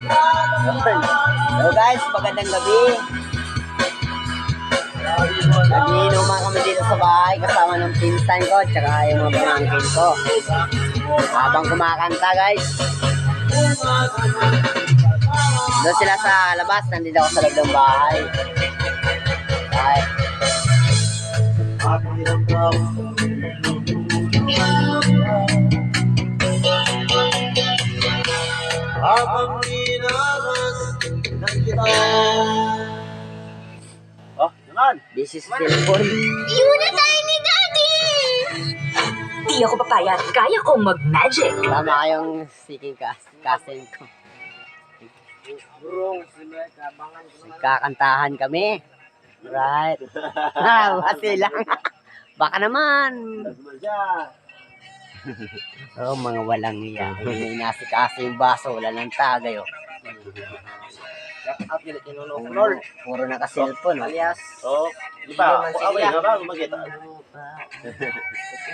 Hello guys, magandang gabi. Nagiinuman kami dito sa bahay kasama ng pinsan ko tsaka yung mga pamangkin ko. Habang kumakanta guys. Doon sila sa labas, nandito ako sa loob ng bahay. Ay. Habang minamas ng kita. Oh, naman. This is cellphone. Yun na tayo ni Daddy! Di ako papayag. Kaya kong mag-magic. Tama kayong seeking cousin ko. Kakantahan kami. Right. Basi lang. Baka naman. Oh, mga walang iya. Inasikaso yung baso. Wala ng tagay. Oh. Puro naka-cellphone. Alias. Oh, di ba? Away na ba? Magkita.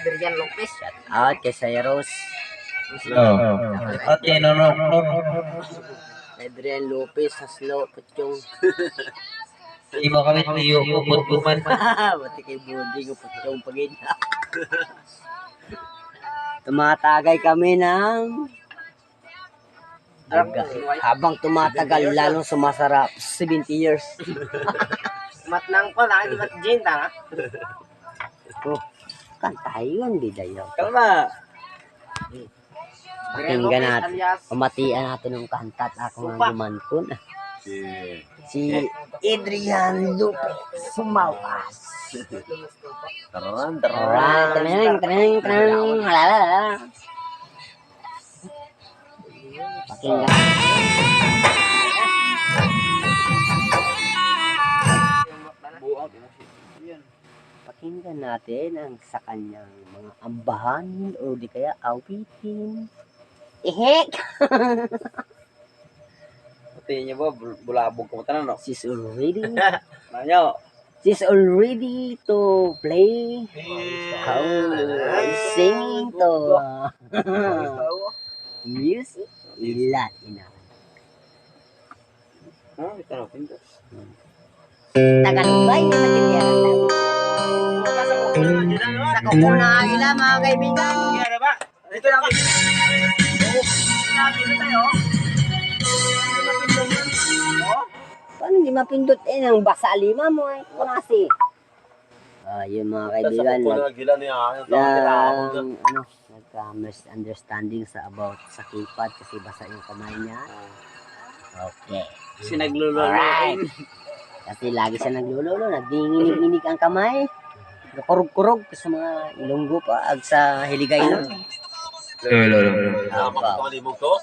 Adrian Lopez. Out kay Cyrus. At tinunok. Adrian Lopez. Haslo. Putyong. Di mo kami tiyo upot-upan. Bati kay Buding. Putyong pagin. Tumatagay kami ng habang tumatagal lalong sumasarap 70 years. Matnang pa lang, di ba jinta na? Oh, kanta yun, di dayo. Kalma. Pakinggan natin. Pamatian natin ng kanta at ako nga gumankon. Si Adrian Lopez Sumawas. Taran. Alright, tanang. Halala. Pakinggan. Pakinggan natin ang sa kanyang mga ambahan o di kaya awitin. Ehek! Pati niyo ba, bulabog ko tanan, no? She's already Nanyo. She's already to play. How singing to music. Ilan ina. Ito na, pintos. Tagalubay na natin. Sa kukuna ila mga kaibigan. Kaya ba? Dito lang. Sinabi na tayo. Paano hindi mapindot ng basa lima mo ay kunasi. Yun mga kaibigan. Nagka-misunderstanding sa about sa keypad kasi basa yung kamay niya. Okay. Kasi naglulolo. Alright. Kasi lagi siya naglulolo, nagdinginig-inig ang kamay. Nakurog-kurog sa mga ilonggo pa ag sa hiligay na. Tama ka limog to?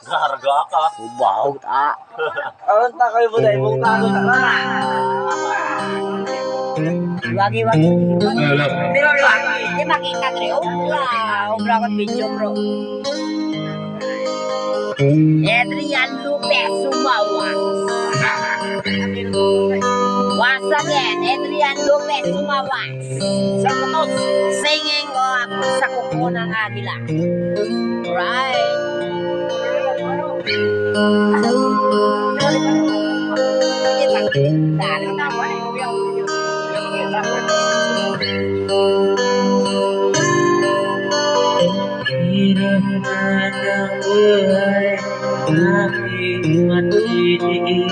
Garga ka. Wow, ta. Awan ta kayo mo dahil mong tago na. Wagi-wagi. Hindi makita rin. Obra ko video bro. Adrian Lopez Sumawas. Once again, Adrian Lopez Sumawas. Singing sa kuko ng agila. Right. Hirap man ang buhay aking matinig.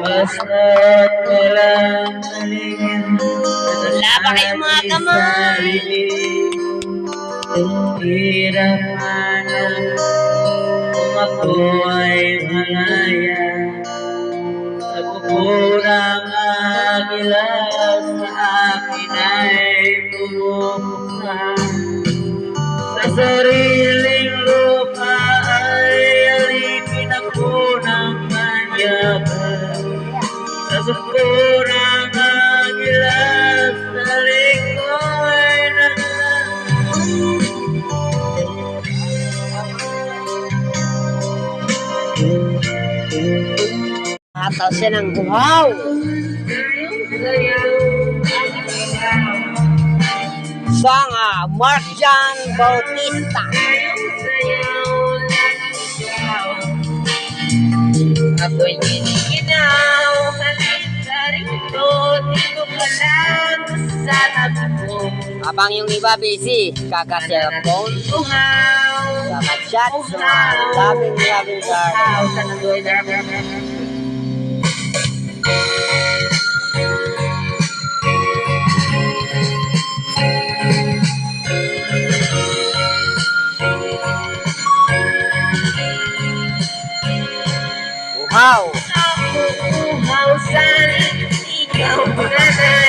Basta't walang taligin. Laba kayo mga kamay. Hirap man kung ako ay malaya. Sa kukurang agila sa akin ay pumupuksan. Sa sariling lupa ay alipin ako ng kanyakan. Sa sukurang agila sa likoy ng Ataw siya ng uhaw. Sanga Mark John Bautista. Ako'y giniginaw, halika rito, dito ka lang sa tabi ko. Habang yung iba busy, kaka-cellphone, Uhaw, kaka-chat sa mga labing card. uhaw, sa nagoy na. Uhaw! Ako uhaw, sana ikaw na.